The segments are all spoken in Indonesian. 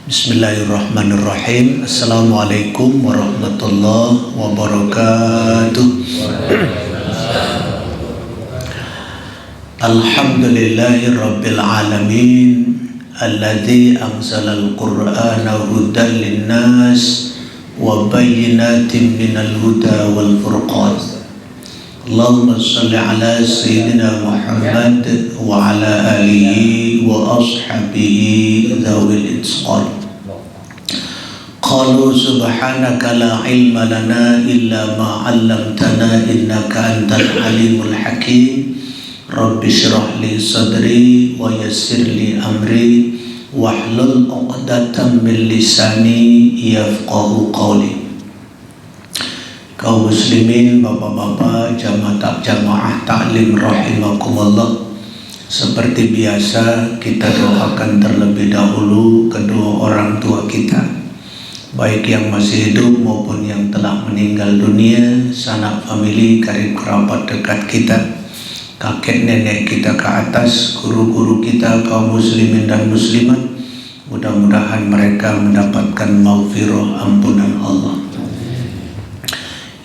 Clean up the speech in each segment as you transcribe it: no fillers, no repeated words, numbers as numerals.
Bismillahirrahmanirrahim. Assalamualaikum warahmatullahi wabarakatuh. Alhamdulillahi rabbil alamin, alladzi anzalal qur'ana hudan linnas wa bayyinatin minal huda wal furqan. Allahumma salli ala sayyidina Muhammad wa ala alihi wa ashabihi dhawil itqan. Qalu subhanaka la ilma lana illa ma 'allamtana innaka antal alimul hakim. Rabbi shrah li sadri wa yassir li amri wahlul 'uqdatam min lisani yafqahu qawli. Kaum muslimin, bapak-bapak, jamaah taklim rahimakumullah. Seperti biasa kita doakan terlebih dahulu kedua orang tua kita, baik yang masih hidup maupun yang telah meninggal dunia, sanak famili, karib kerabat dekat kita, kakek nenek kita ke atas, guru-guru kita, kaum muslimin dan muslimat. Mudah-mudahan mereka mendapatkan maghfirah ampunan Allah.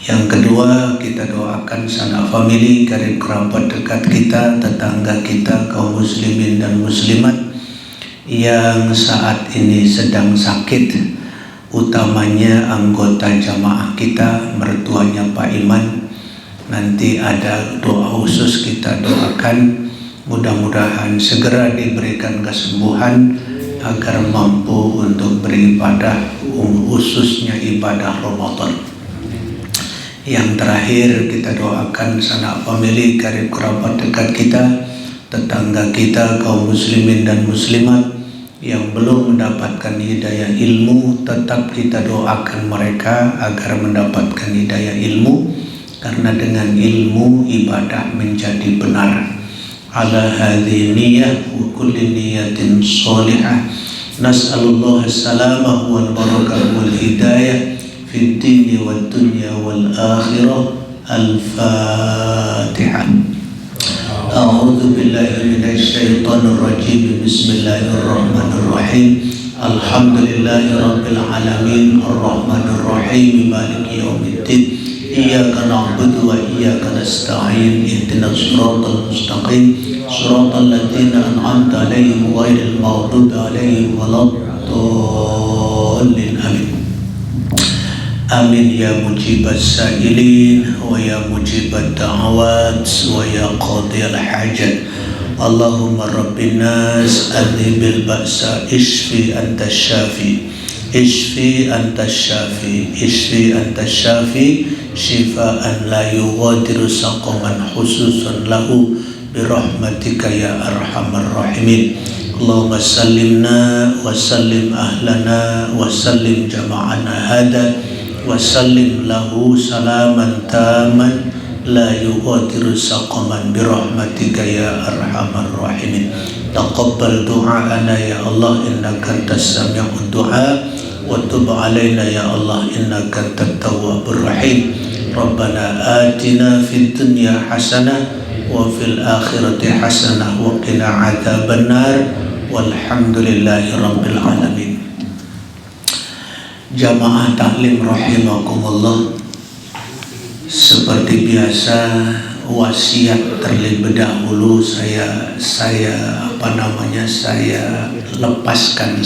Yang kedua, kita doakan sanak famili, karib kerabat dekat kita, tetangga kita, kaum muslimin dan muslimat yang saat ini sedang sakit, utamanya anggota jamaah kita, mertuanya Pak Iman. Nanti ada doa khusus kita doakan, mudah-mudahan segera diberikan kesembuhan agar mampu untuk beribadah, khususnya ibadah Ramadan. Yang terakhir, kita doakan sanak famili, karib kerabat dekat kita, tetangga kita, kaum muslimin dan muslimat yang belum mendapatkan hidayah ilmu. Tetap kita doakan mereka agar mendapatkan hidayah ilmu, karena dengan ilmu ibadah menjadi benar. Ala hadhihi niyyah wa kulli niyatin shalihah. Nas'alullah as-salamah wal barakah wal hidayah fid dini wad dunya wal akhirah. Al-Fatihah. A'udzu billahi minasy syaithanir rajim. Bismillahirrahmanirrahim. Alhamdulillahi rabbil alamin, arrahmanir rahim, maliki yaumiddin. Iyyaka na'budu wa iyyaka nasta'in. Ihdinas siratal mustaqim, siratal ladzina an'amta 'alaihim ghairil maghdubi 'alaihim waladdallin. Amin. Amin ya mujibas sa'ilin wa ya mujibat da'awat wa ya qadiyal hajat. Allahumma rabbin nas adhibil ba'sa ishfi anta syafi, ishfi anta syafi, ishfi anta syafi, shifaan la yughadiru saqaman khususan lahu birahmatika ya arhamar rahimin. Allahumma sallimna wa sallim ahlana wa sallim jama'ana hada wa sallim lahu salaman taman la yughadiru saqaman birahmatika ya arhamar rahimin. Taqabbal du'aana ya Allah innaka antas sami'ud du'a wa tub 'alaina ya Allah innaka antat tawwabur rahim. Rabbana atina fid dunya hasanah wa fil akhirati hasanah wa qina adzabannar walhamdulillahi rabbil alamin. Jamaah taklim rahimakumullah, seperti biasa wasiat terlebih dahulu saya lepaskan,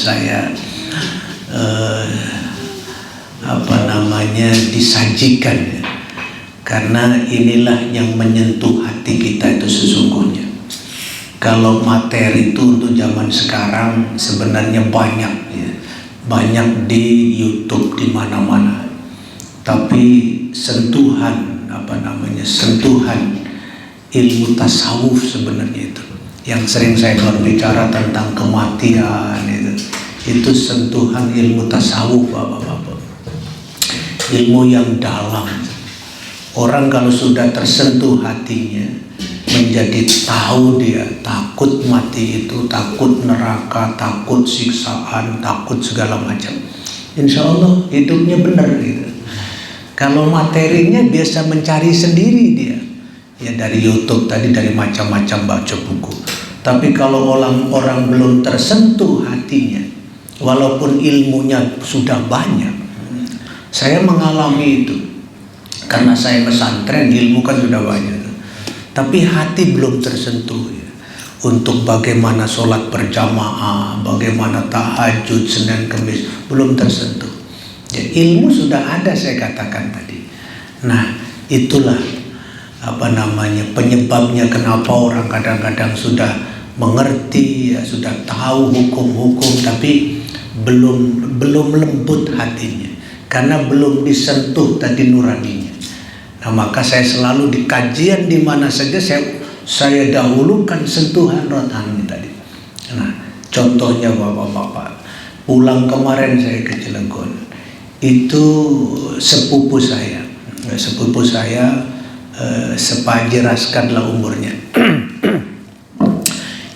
disajikan, karena inilah yang menyentuh hati kita itu sesungguhnya. Kalau materi itu untuk zaman sekarang sebenarnya banyak ya. Banyak di YouTube di mana-mana, tapi sentuhan ilmu tasawuf sebenarnya itu yang sering saya berbicara tentang kematian, itu sentuhan ilmu tasawuf, bapak-bapak, ilmu yang dalam. Orang kalau sudah tersentuh hatinya, menjadi tahu dia takut mati itu, takut neraka, takut siksaan, takut segala macam. Insya Allah hidupnya benar gitu. Kalau materinya biasa mencari sendiri dia, ya dari YouTube tadi, dari macam-macam baca buku. Tapi kalau orang belum tersentuh hatinya, walaupun ilmunya sudah banyak. Saya mengalami itu karena saya pesantren, ilmu kan sudah banyak, tapi hati belum tersentuh ya. Untuk bagaimana sholat berjamaah, bagaimana tahajud Senin Kamis, belum tersentuh ya. Ilmu sudah ada, saya katakan tadi. Nah, itulah penyebabnya kenapa orang kadang-kadang sudah mengerti ya, sudah tahu hukum-hukum, tapi belum lembut hatinya karena belum disentuh tadi nuraninya. Nah, maka saya selalu di kajian di mana saja saya dahulukan sentuhan rohani tadi. Nah, contohnya bapak-bapak, pulang kemarin saya ke Cilegon, itu sepupu saya sepajeraskanlah umurnya.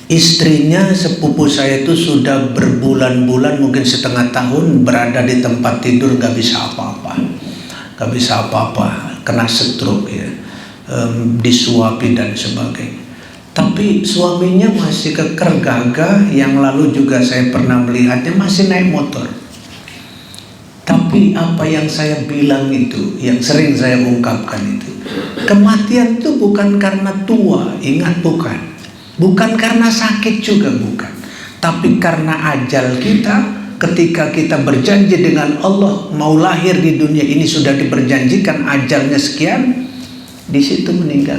Istrinya sepupu saya itu sudah berbulan-bulan, mungkin setengah tahun berada di tempat tidur, gak bisa apa-apa, kena stroke ya, disuapi dan sebagainya. Tapi suaminya masih keker gagah. Yang lalu juga saya pernah melihatnya masih naik motor. Tapi apa yang saya bilang itu, yang sering saya ungkapkan itu, kematian itu bukan karena tua, ingat, bukan karena sakit juga, bukan, tapi karena ajal kita. Ketika kita berjanji dengan Allah mau lahir di dunia ini, sudah diperjanjikan ajalnya sekian, di situ meninggal.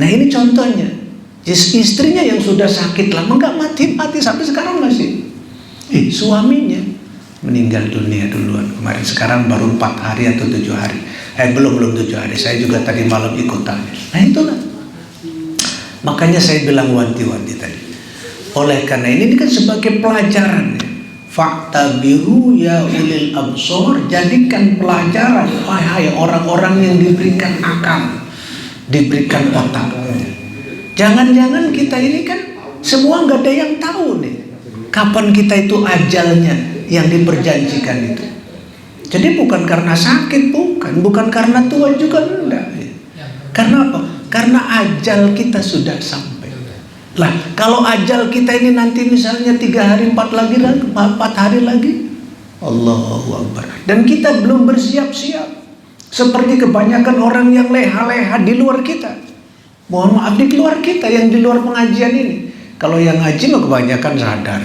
Nah, ini contohnya. Istrinya yang sudah sakit lama nggak mati sampai sekarang masih. Suaminya meninggal dunia duluan kemarin. Sekarang baru 4 hari atau 7 hari. Belum 7 hari. Saya juga tadi malam ikutan. Nah, itulah. Makanya saya bilang wanti-wanti tadi. Oleh karena ini kan sebagai pelajaran. Fa'tabiru ya ulil absor, jadikan pelajaran wahai orang-orang yang diberikan akal, diberikan otak. Jangan-jangan kita ini kan semua nggak ada yang tahu nih kapan kita itu ajalnya yang diperjanjikan itu. Jadi bukan karena sakit, bukan karena tua juga, enggak. Karena apa? Karena ajal kita sudah sampai. Lah, kalau ajal kita ini nanti misalnya 3 hari, 4 hari lagi, Allahu Akbar, dan kita belum bersiap-siap, seperti kebanyakan orang yang leha-leha di luar kita. Mohon maaf, di luar kita, yang di luar pengajian ini. Kalau yang ngaji mah kebanyakan sadar.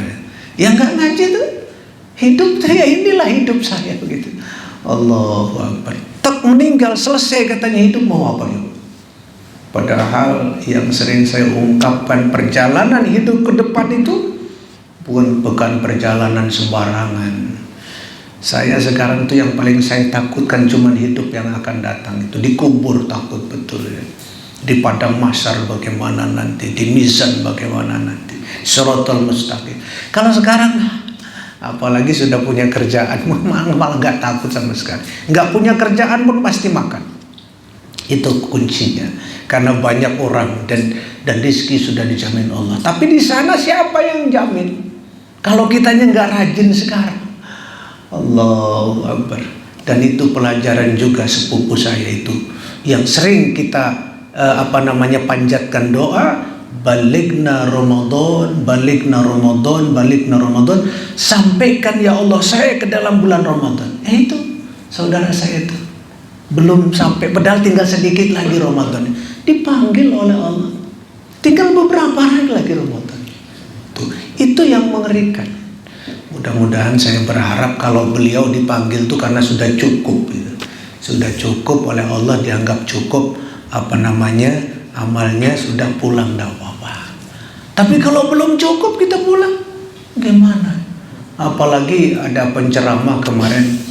Yang nggak ngaji tuh, hidup saya inilah hidup saya begitu. Allahu Akbar. Tak meninggal, selesai katanya, hidup mau apa ya? Padahal yang sering saya ungkapkan, perjalanan hidup ke depan itu bukan perjalanan sembarangan. Saya sekarang itu yang paling saya takutkan cuma hidup yang akan datang itu. Dikubur takut betul ya. Di padang mahsyar bagaimana nanti, di mizan bagaimana nanti, Shiratal Mustaqim. Kalau sekarang apalagi sudah punya kerjaan, malah nggak takut sama sekali. Nggak punya kerjaan pun pasti makan. Itu kuncinya, karena banyak orang dan rezeki sudah dijamin Allah. Tapi di sana siapa yang jamin? Kalau kitanya nggak rajin sekarang, Allahu Akbar. Dan itu pelajaran juga sepupu saya itu, yang sering kita panjatkan doa, baligna Ramadan, sampaikan ya Allah saya ke dalam bulan Ramadan. Itu saudara saya itu belum sampai, padahal tinggal sedikit lagi Ramadan, dipanggil oleh Allah, tinggal beberapa hari lagi Ramadan. Itu yang mengerikan. Mudah-mudahan saya berharap kalau beliau dipanggil itu karena sudah cukup gitu. Sudah cukup oleh Allah, dianggap cukup amalnya, sudah pulang, tidak apa-apa. Tapi kalau belum cukup kita pulang, gimana? Apalagi ada penceramah kemarin,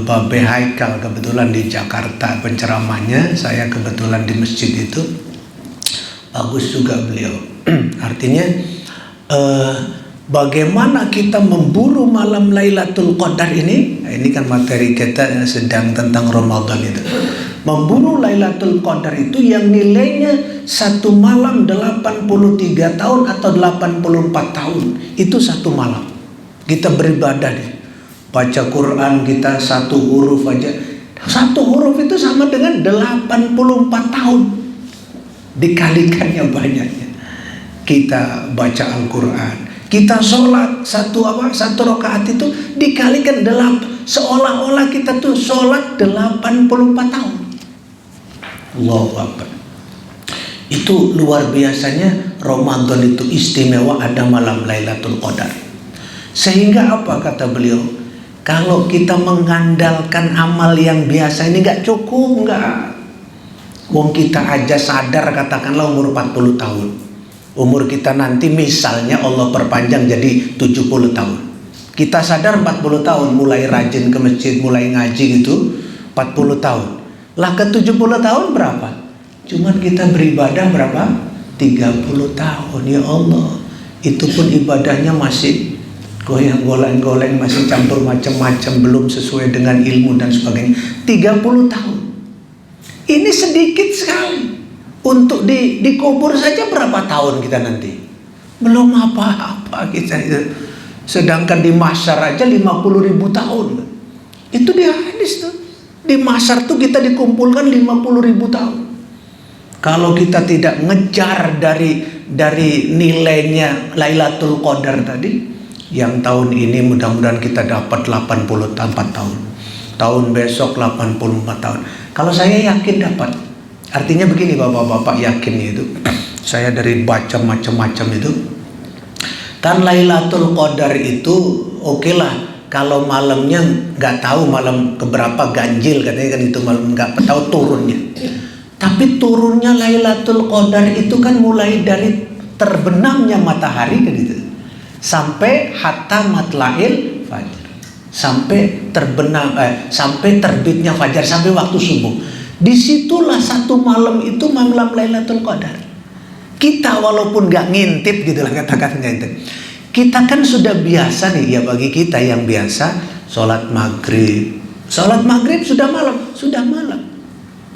Babe Haikal, kebetulan di Jakarta penceramahnya, saya kebetulan di masjid itu, bagus juga beliau. Artinya bagaimana kita memburu malam Lailatul Qadar ini. Nah, ini kan materi kita sedang tentang Ramadan itu. Memburu Lailatul Qadar itu yang nilainya satu malam 83 tahun atau 84 tahun. Itu satu malam kita beribadah deh. Baca Quran kita satu huruf aja. Satu huruf itu sama dengan 84 tahun. Dikalikannya banyaknya. Kita baca Al-Quran, Kita sholat satu rakaat itu dikalikan 8, seolah-olah kita tuh sholat 84 tahun. Allahu Akbar. Itu luar biasanya Ramadan itu istimewa, ada malam Lailatul Qadar. Sehingga apa kata beliau? Kalau kita mengandalkan amal yang biasa ini nggak cukup, nggak. Wong kita aja sadar katakanlah umur 40 tahun. Umur kita nanti misalnya Allah perpanjang jadi 70 tahun. Kita sadar 40 tahun mulai rajin ke masjid, mulai ngaji gitu 40 tahun. Lah ke 70 tahun berapa? Cuman kita beribadah berapa? 30 tahun. Ya Allah, itu pun ibadahnya masih goyang-goleng, masih campur macam-macam, belum sesuai dengan ilmu dan sebagainya. 30 tahun. Ini sedikit sekali. Untuk dikubur saja berapa tahun kita nanti? Belum apa-apa kita itu. Sedangkan di mahsyar aja 50.000 tahun. Itu di hadis tuh. Di mahsyar tuh kita dikumpulkan 50.000 tahun. Kalau kita tidak ngejar dari nilainya Lailatul Qadar tadi, yang tahun ini mudah-mudahan kita dapat 84 tahun. Tahun besok 84 tahun. Kalau saya yakin dapat. Artinya begini bapak-bapak, yakin itu. Saya dari baca macam-macam itu. Kan Lailatul Qadar itu oke lah. Kalau malamnya nggak tahu malam keberapa, ganjil katanya kan, itu malam nggak tahu turunnya. Tapi turunnya Lailatul Qadar itu kan mulai dari terbenamnya matahari kan itu, sampai hatta matla'il fajar, sampai sampai terbitnya fajar, sampai waktu subuh. Disitulah satu malam itu malam Lailatul Qadar. Kita walaupun gak ngintip gitu lah katakannya itu, kita kan sudah biasa nih ya, bagi kita yang biasa sholat maghrib sudah malam.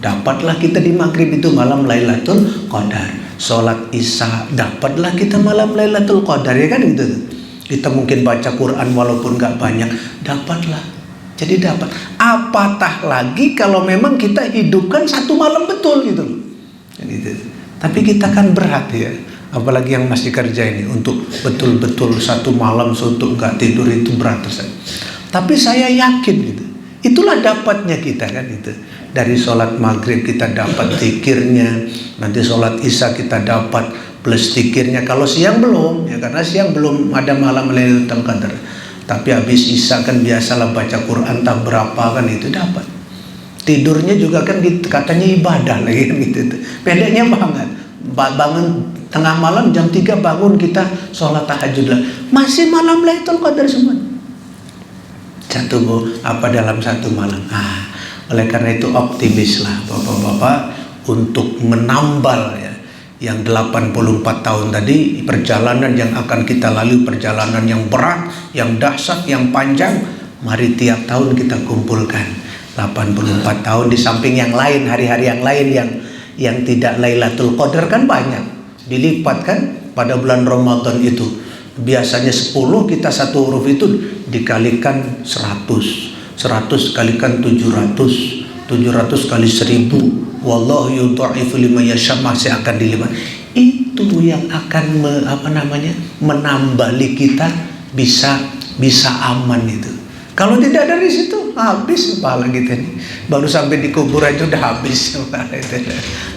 Dapatlah kita di maghrib itu malam Lailatul Qadar. Sholat isya dapatlah kita malam Lailatul Qadar, ya kan gitu. Kita mungkin baca Quran walaupun gak banyak, dapatlah. Jadi dapat. Apatah lagi kalau memang kita hidupkan satu malam betul gitu loh. Gitu. Tapi kita kan berat ya, apalagi yang masih kerja ini, untuk betul-betul satu malam suntuk nggak tidur itu berat saya. Tapi saya yakin gitu. Itulah dapatnya kita kan itu. Dari sholat maghrib kita dapat zikirnya, nanti sholat isya kita dapat plus zikirnya. Kalau siang belum, ya karena siang belum ada malam Lailatul Qadar. Tapi habis isya kan biasalah baca Quran tak berapa kan, itu dapat. Tidurnya juga kan katanya ibadah lagi kan gitu. Pendeknya banget. Bangun tengah malam jam 3 bangun kita sholat tahajud lah. Masih malam Lailatul Qadar semua. Dalam satu malam. Oleh karena itu optimislah bapak-bapak untuk menambal ya, yang 84 tahun tadi, perjalanan yang akan kita lalui, perjalanan yang berat, yang dahsyat, yang panjang. Mari tiap tahun kita kumpulkan 84 tahun, di samping yang lain, hari-hari yang lain yang tidak Lailatul Qadar kan banyak, dilipat kan pada bulan Ramadan itu. Biasanya 10, kita satu huruf itu dikalikan 100 kalikan 700 kali 1000. Wallahu yudha'ifu liman yasha, masih akan dilipat. Itu yang akan menambali kita bisa aman itu. Kalau tidak dari situ habis pahala kita ini. Baru sampai di kubur aja udah habis.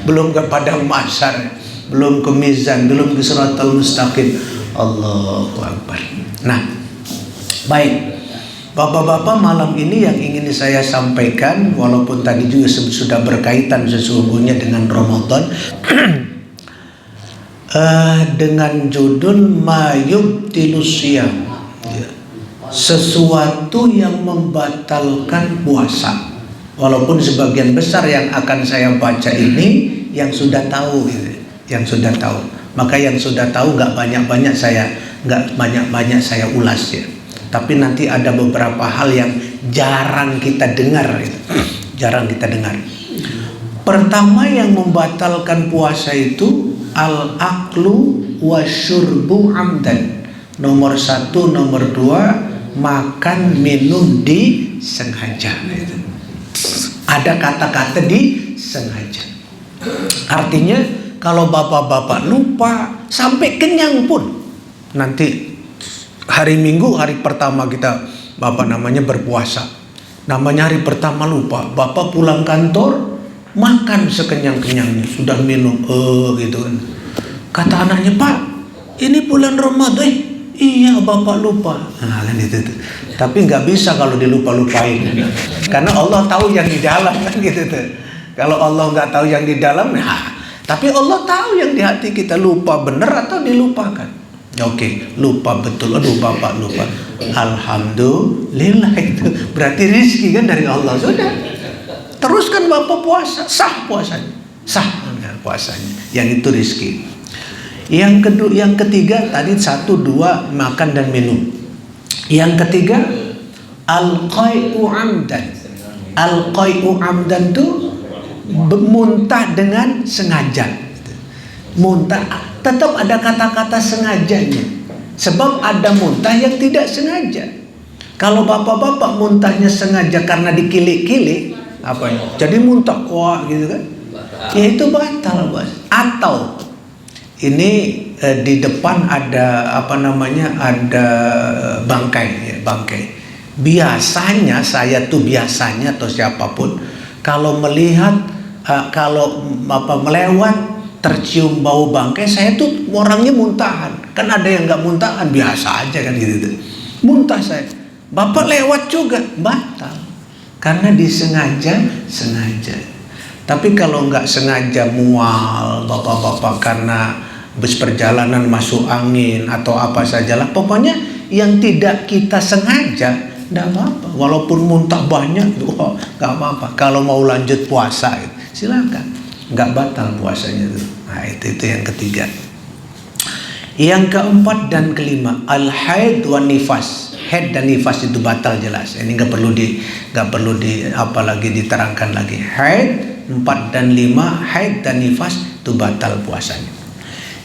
Belum ke padang mahsyar, belum ke mizan, belum ke siratal mustaqim. Allahu Akbar. Nah, baik. Bapak-bapak, malam ini yang ingin saya sampaikan, walaupun tadi juga sudah berkaitan sesungguhnya dengan Ramadan, dengan judul Ma yubtilus siyam, sesuatu yang membatalkan puasa. Walaupun sebagian besar yang akan saya baca ini yang sudah tahu gitu, yang sudah tahu. Maka yang sudah tahu nggak banyak-banyak saya ulas ya. Tapi nanti ada beberapa hal yang jarang kita dengar gitu. Jarang kita dengar. Pertama yang membatalkan puasa itu al-aklu wasyurbu amdan. Nomor 1, nomor 2, makan minum disengaja gitu. Ada kata-kata disengaja. Artinya kalau bapak-bapak lupa sampai kenyang pun nanti Hari Minggu, hari pertama kita berpuasa. Namanya hari pertama lupa. Bapak pulang kantor, makan sekenyang-kenyangnya, sudah minum, gitu kan. Kata anaknya, Pak, ini bulan Ramadan. Iya, Bapak lupa. Nah, kan itu. Tapi nggak bisa kalau dilupa-lupain. Karena Allah tahu yang di dalam, kan gitu tuh. Kalau Allah nggak tahu yang di dalam, tapi Allah tahu yang di hati kita, lupa bener atau dilupakan. Oke, lupa betul. Aduh, Bapak lupa. Alhamdulillah, itu berarti rizki kan dari Allah. Sudah, teruskan Bapak puasa, sah puasanya, puasanya. Yang itu rizki. Yang ketiga tadi 1, 2 makan dan minum. Yang ketiga al-qai'u amdan. Al-qai'u amdan itu muntah dengan sengaja. Muntah, tetap ada kata-kata sengajanya. Sebab ada muntah yang tidak sengaja. Kalau bapak-bapak muntahnya sengaja karena dikilik-kilik, jadi muntah gitu kan, ya itu batal, Bos. Atau ini di depan ada ada bangkai. Biasanya atau siapapun kalau melihat kalau melewat tercium bau bangkai, saya tuh orangnya muntahan. Kan ada yang nggak muntahan, biasa aja kan gitu. Muntah saya. Bapak lewat juga batal. Karena disengaja. Tapi kalau nggak sengaja mual, bapak-bapak karena bus perjalanan masuk angin atau apa sajalah, pokoknya yang tidak kita sengaja, nggak apa-apa. Walaupun muntah banyak, nggak apa-apa. Kalau mau lanjut puasa, silakan. Nggak batal puasanya itu. Nah, itu yang ketiga. Yang keempat dan kelima, al-haid wa nifas. Haid dan nifas itu batal jelas. Ini nggak perlu apalagi diterangkan lagi. Haid 4 dan 5, haid dan nifas itu batal puasanya.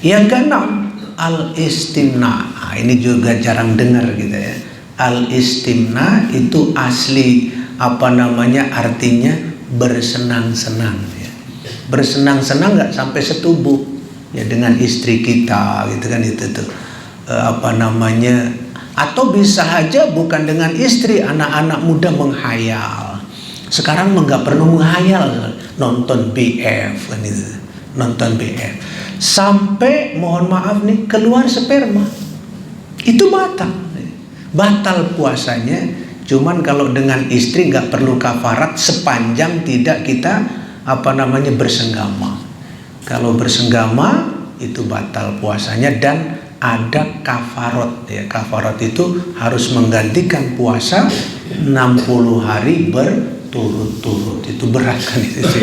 Yang keenam, al-istimna. Nah, ini juga jarang dengar gitu ya. Al-istimna itu asli artinya bersenang-senang. Bersenang-senang nggak sampai setubuh ya dengan istri kita gitu kan, itu tuh atau bisa aja bukan dengan istri, anak-anak muda menghayal. Sekarang nggak perlu menghayal, nonton BF kan itu, nonton BF sampai mohon maaf nih keluar sperma, itu batal puasanya. Cuman kalau dengan istri nggak perlu kafarat sepanjang tidak kita bersenggama. Kalau bersenggama itu batal puasanya dan ada kafarat ya. Kafarat itu harus menggantikan puasa 60 hari berturut-turut. Itu berat kan itu sih.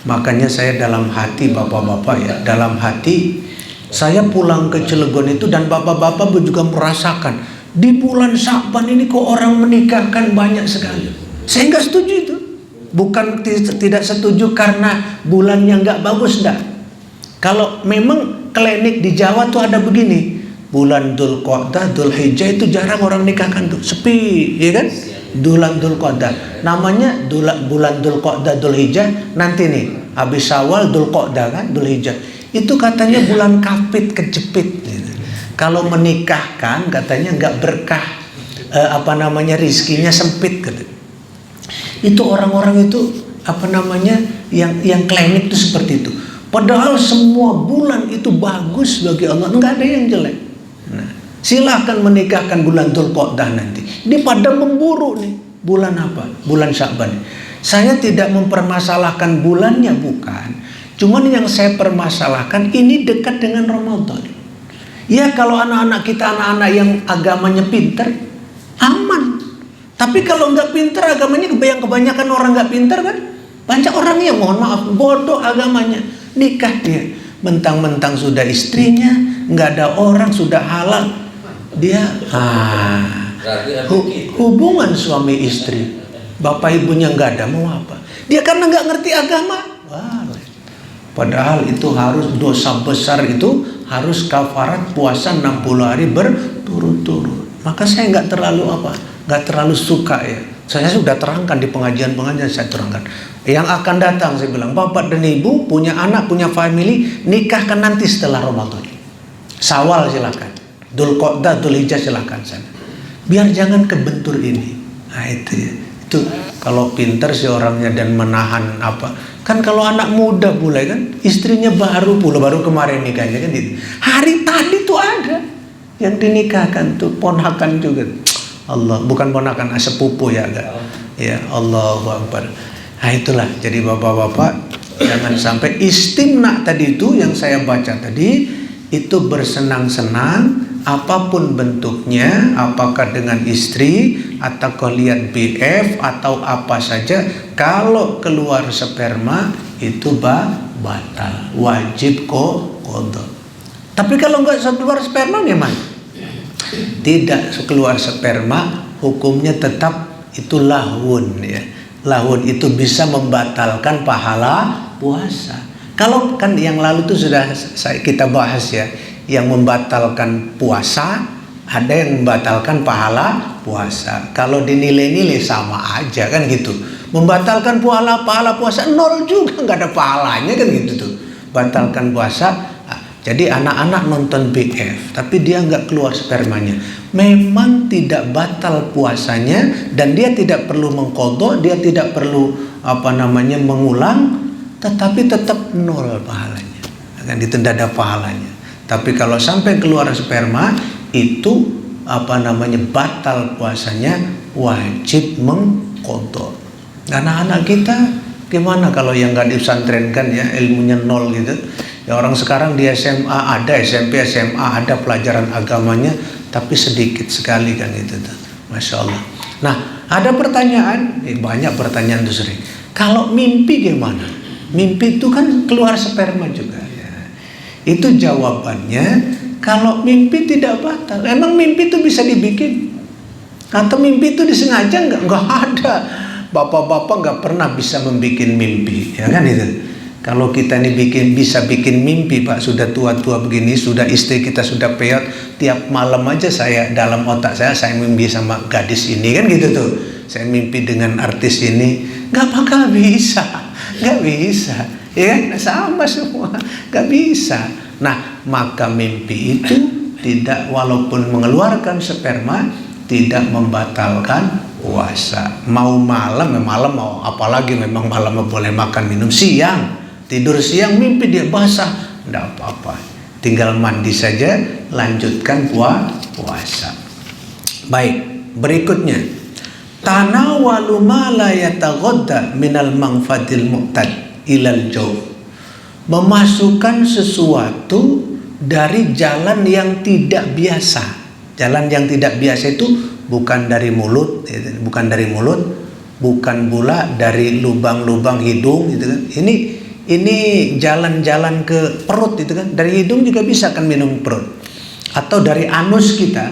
Makanya saya dalam hati bapak-bapak ya, dalam hati saya pulang ke Cilegon itu dan bapak-bapak juga merasakan di bulan Sya'ban ini kok orang menikahkan banyak sekali. Saya nggak setuju itu. Bukan tidak setuju karena bulannya nggak bagus, enggak. Kalau memang klinik di Jawa tuh ada begini, bulan Dzulqa'dah, Dzulhijjah itu jarang orang nikahkan tuh, sepi, ya kan? Bulan Dzulqa'dah, namanya bulan Dzulqa'dah, Dzulhijjah, nanti nih habis Syawal, Dzulqa'dah kan, Dzulhijjah. Itu katanya bulan kapit kejepit. Gitu. Kalau menikahkan katanya nggak berkah, rizkinya sempit gitu. Itu orang-orang itu yang klinik itu seperti itu. Padahal semua bulan itu bagus bagi Allah, enggak ada yang jelek. Nah, silahkan menikahkan bulan Dzulqa'dah nanti. Ini pada memburu nih bulan apa? Bulan Sya'ban. Saya tidak mempermasalahkan bulannya, bukan. Cuman yang saya permasalahkan ini dekat dengan Ramadan. Ya kalau anak-anak kita anak-anak yang agamanya pintar, aman. Tapi kalau nggak pintar agamanya, kebanyakan orang nggak pintar kan, banyak orang yang mohon maaf bodoh agamanya, nikah dia mentang-mentang sudah istrinya, nggak ada orang, sudah halal dia hubungan suami istri, bapak ibunya nggak ada, mau apa dia karena nggak ngerti agama. Padahal itu harus dosa besar, itu harus kafarat puasa 60 hari berturut-turut. Maka saya nggak terlalu suka ya. Saya sudah terangkan di pengajian-pengajian, saya terangkan. Yang akan datang saya bilang, bapak dan ibu punya anak, punya family, nikahkan nanti setelah Ramadan. Syawal silakan. Dzulqa'dah, Dzulhijjah silahkan sana. Biar jangan kebentur ini. Nah itu ya. Itu kalau pinter sih orangnya dan menahan apa. Kan kalau anak muda pula kan, istrinya baru kemarin nikahnya kan gitu. Hari tadi tuh ada yang dinikahkan tuh ponakan juga. Allah, bukan ponakan, sepupu ya agak. Ya Allahu Akbar. Nah itulah, jadi bapak-bapak jangan sampai istimna tadi itu yang saya baca tadi itu bersenang-senang apapun bentuknya, apakah dengan istri atau kalian BF atau apa saja, kalau keluar sperma itu batal, wajib qadha. Tapi kalau nggak keluar sperma gimana? Tidak keluar sperma, hukumnya tetap itu lahun ya. Lahun itu bisa membatalkan pahala puasa. Kalau kan yang lalu itu sudah kita bahas ya, yang membatalkan puasa, ada yang membatalkan pahala puasa. Kalau dinilai-nilai sama aja kan gitu. Membatalkan pahala puasa nol juga, nggak ada pahalanya kan gitu tuh. Batalkan puasa. Jadi anak-anak nonton BF, tapi dia nggak keluar spermanya. Memang tidak batal puasanya dan dia tidak perlu mengqadha, dia tidak perlu mengulang, tetapi tetap nol pahalanya. Akan ditunda ada pahalanya. Tapi kalau sampai keluar sperma itu batal puasanya, wajib mengqadha. Anak-anak kita gimana kalau yang nggak disantrenkan ya, ilmunya nol gitu. Ya orang sekarang di SMA ada, SMP, SMA ada pelajaran agamanya, tapi sedikit sekali kan itu tuh. Masya Allah. Nah ada pertanyaan, banyak pertanyaan tuh sering. Kalau mimpi gimana? Mimpi itu kan keluar sperma juga ya. Itu jawabannya, kalau mimpi tidak batal. Emang mimpi itu bisa dibikin? Atau mimpi itu disengaja? Enggak ada. Bapak-bapak nggak pernah bisa membuat mimpi, ya kan itu. Kalau kita ini bisa bikin mimpi, Pak, sudah tua-tua begini, sudah istri kita sudah peot, tiap malam aja dalam otak saya mimpi sama gadis ini kan gitu tuh. Saya mimpi dengan artis ini, nggak bakal bisa, nggak bisa, ya kan? Sama semua, nggak bisa. Nah, maka mimpi itu tidak, walaupun mengeluarkan sperma, tidak membatalkan puasa. Mau malam, mau apalagi memang malam boleh makan minum. Siang tidur siang mimpi dia basah, enggak apa-apa, tinggal mandi saja, lanjutkan puasa. Baik, berikutnya tanawalu ma la yataghadda minal manfatil mu'tad ilal jawf. Memasukkan sesuatu dari jalan yang tidak biasa. Jalan yang tidak biasa itu bukan dari mulut, bukan pula dari lubang-lubang hidung gitu kan. Ini jalan-jalan ke perut itu kan, dari hidung juga bisa kan minum perut, atau dari anus kita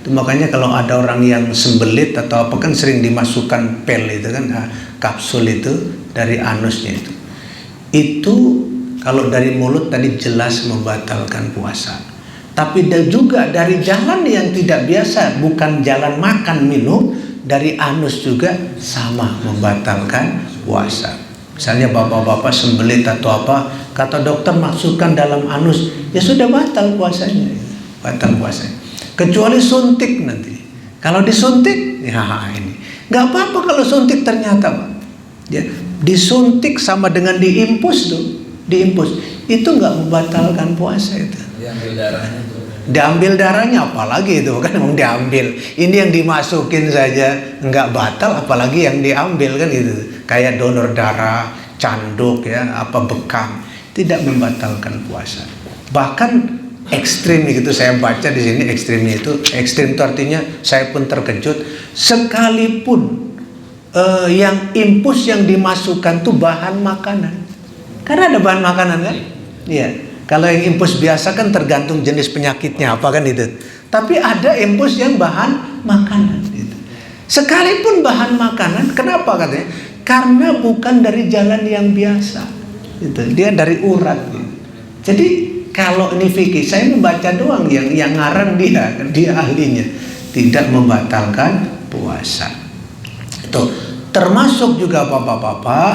itu. Makanya kalau ada orang yang sembelit atau apa kan sering dimasukkan pel itu kan, kapsul itu dari anusnya itu kalau dari mulut tadi jelas membatalkan puasa. Tapi juga dari jalan yang tidak biasa, bukan jalan makan minum, dari anus juga sama membatalkan puasa. Misalnya bapak-bapak sembelit atau apa, kata dokter masukkan dalam anus, ya sudah batal puasanya. Kecuali suntik nanti. Kalau disuntik, ya ini nggak apa-apa kalau suntik ternyata, Pak. Ya, disuntik sama dengan diimpus itu nggak membatalkan puasa itu. Diambil darahnya apalagi itu kan, memang diambil. Ini yang dimasukin saja nggak batal, apalagi yang diambil kan itu. Kayak donor darah, canduk ya, bekam, tidak membatalkan puasa. Bahkan ekstrim gitu, saya baca di sini ekstrim itu artinya saya pun terkejut. Sekalipun yang impus yang dimasukkan tuh bahan makanan, karena ada bahan makanan kan, iya. Kalau yang impus biasa kan tergantung jenis penyakitnya apa kan itu. Tapi ada impus yang bahan makanan gitu. Sekalipun bahan makanan, kenapa katanya? Karena bukan dari jalan yang biasa. Gitu. Dia dari urat gitu. Jadi kalau ini fikih, saya membaca doang yang ngarang dia ahlinya, tidak membatalkan puasa. Itu termasuk juga bapak-bapak,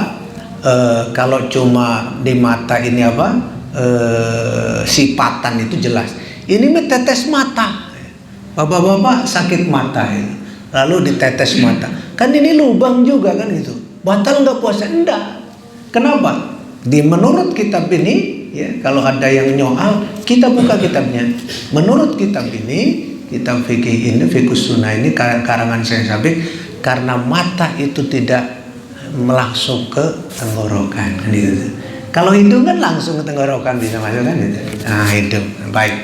kalau cuma di mata ini sipatan itu jelas. Ini tetes mata. Bapak-bapak sakit mata ya. Lalu ditetes mata. Kan ini lubang juga kan gitu. Batal nggak puasa? Enggak. Kenapa? Menurut kitab ini, ya, kalau ada yang nyoal, kita buka kitabnya. Menurut kitab ini, kitab fikih ini, Fiqhus Sunnah ini karangan Syekh Sabiq, karena mata itu tidak langsung ke tenggorokan gitu. Kalau hidung kan langsung ke tenggorokan bisa masuk kan gitu. Nah, hidung. Baik.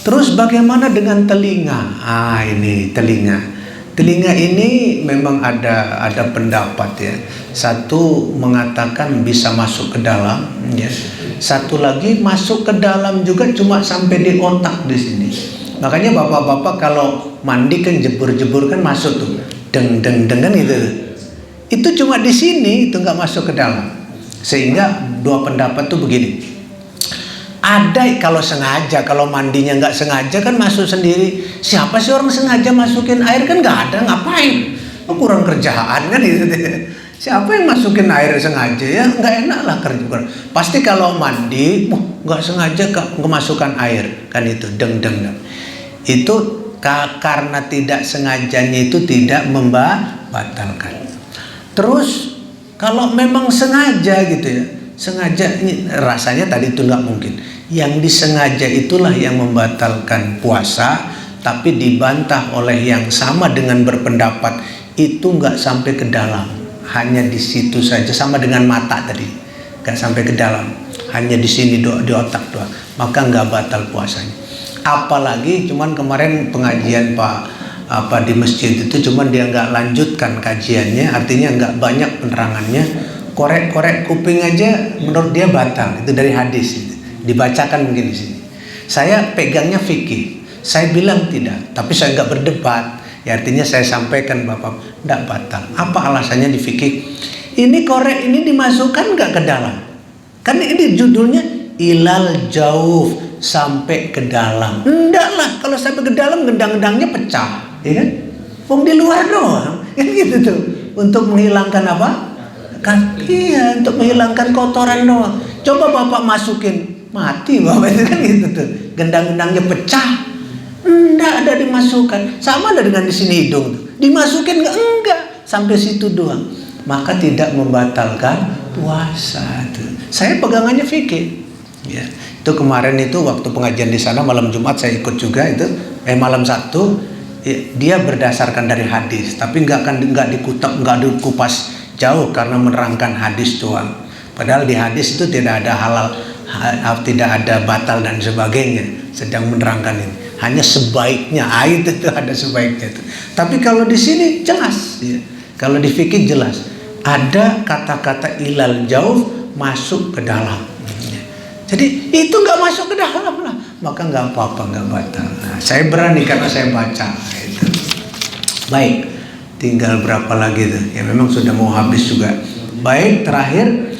Terus bagaimana dengan telinga? Ini telinga. Telinga ini memang ada pendapat ya. Satu mengatakan bisa masuk ke dalam ya. Satu lagi masuk ke dalam juga cuma sampai di otak di sini. Makanya bapak-bapak kalau mandi kan jebur-jebur kan masuk tuh. Deng kan gitu. Itu cuma di sini, itu nggak masuk ke dalam. Sehingga dua pendapat tuh begini. Ada kalau sengaja, kalau mandinya nggak sengaja kan masuk sendiri. Siapa sih orang sengaja masukin air, kan nggak ada, ngapain? Kurang kerjaan kan gitu. Siapa yang masukin air sengaja ya? Nggak enak lah kerja. Pasti kalau mandi, nggak sengaja kemasukan air kan itu deng. Itu karena tidak sengajanya itu tidak membatalkan. Terus kalau memang sengaja gitu ya, sengaja ini rasanya tadi itu nggak mungkin. Yang disengaja itulah yang membatalkan puasa, tapi dibantah oleh yang sama dengan berpendapat itu nggak sampai ke dalam, hanya di situ saja, sama dengan mata tadi, nggak sampai ke dalam, hanya di sini di otak doang, maka nggak batal puasanya. Apalagi cuman kemarin pengajian di masjid itu cuman dia nggak lanjutkan kajiannya, artinya nggak banyak penerangannya, korek kuping aja menurut dia batal, itu dari hadis itu. Dibacakan mungkin di sini. Saya pegangnya fikih, saya bilang tidak, tapi saya nggak berdebat. Ya artinya saya sampaikan bapak tidak batal. Apa alasannya di fikih? Ini korek ini dimasukkan nggak ke dalam? Kan ini judulnya ilal jauh, sampai ke dalam. Enggak lah, kalau sampai ke dalam gendang-gendangnya pecah, ya kan? Di luar doang, kan gitu tuh. Untuk menghilangkan apa? Iya, untuk menghilangkan kotoran doang. Coba bapak masukin, mati bapak itu kan gitu tuh. Gendang-gendangnya pecah. Enggak ada dimasukkan. Sama ada dengan di sini hidung tuh. Dimasukin enggak, sampai situ doang. Maka tidak membatalkan puasa tuh. Saya pegangannya fikih. Ya, itu kemarin itu waktu pengajian di sana malam Jumat saya ikut juga itu. Malam Sabtu ya, dia berdasarkan dari hadis, tapi nggak dikupas jauh karena menerangkan hadis doang. Padahal di hadis itu tidak ada halal, tidak ada batal dan sebagainya. Sedang menerangkan ini. Hanya sebaiknya, itu ada sebaiknya itu. Tapi kalau di sini jelas, ya. Kalau di fikih jelas, ada kata-kata ilal jauh masuk ke dalam. Jadi itu nggak masuk ke dalam lah, maka nggak apa-apa, nggak batal. Nah, saya berani karena saya baca. Itu. Baik, tinggal berapa lagi tuh? Ya memang sudah mau habis juga. Baik, terakhir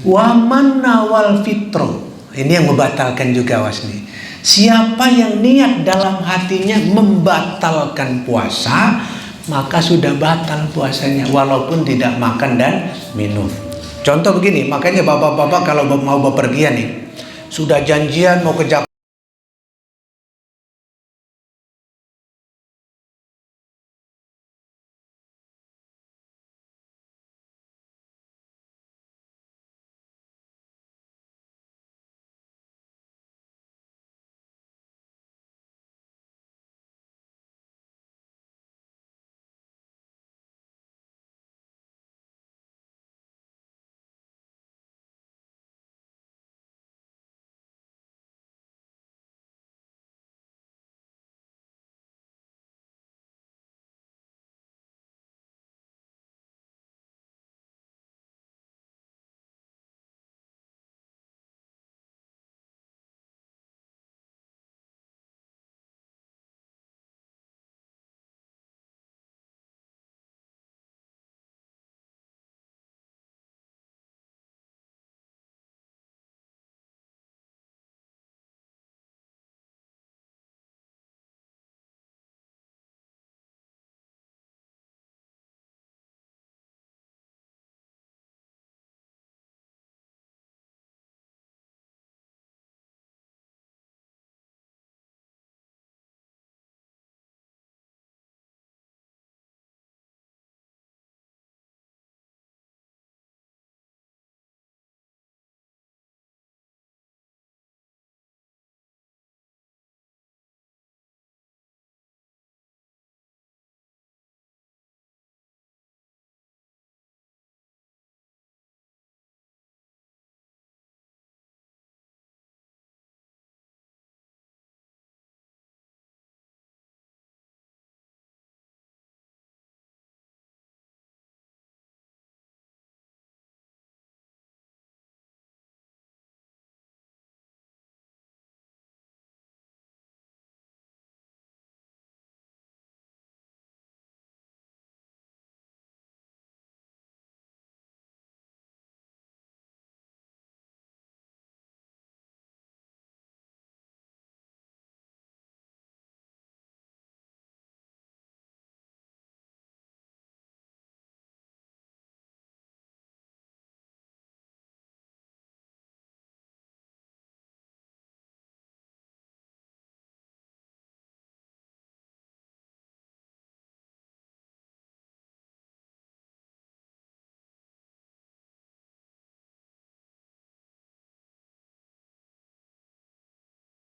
waman nawal fitro. Ini yang membatalkan juga wasni. Siapa yang niat dalam hatinya membatalkan puasa, maka sudah batal puasanya walaupun tidak makan dan minum. Contoh begini, makanya bapak-bapak kalau mau bepergian nih, sudah janjian mau ke Jakarta.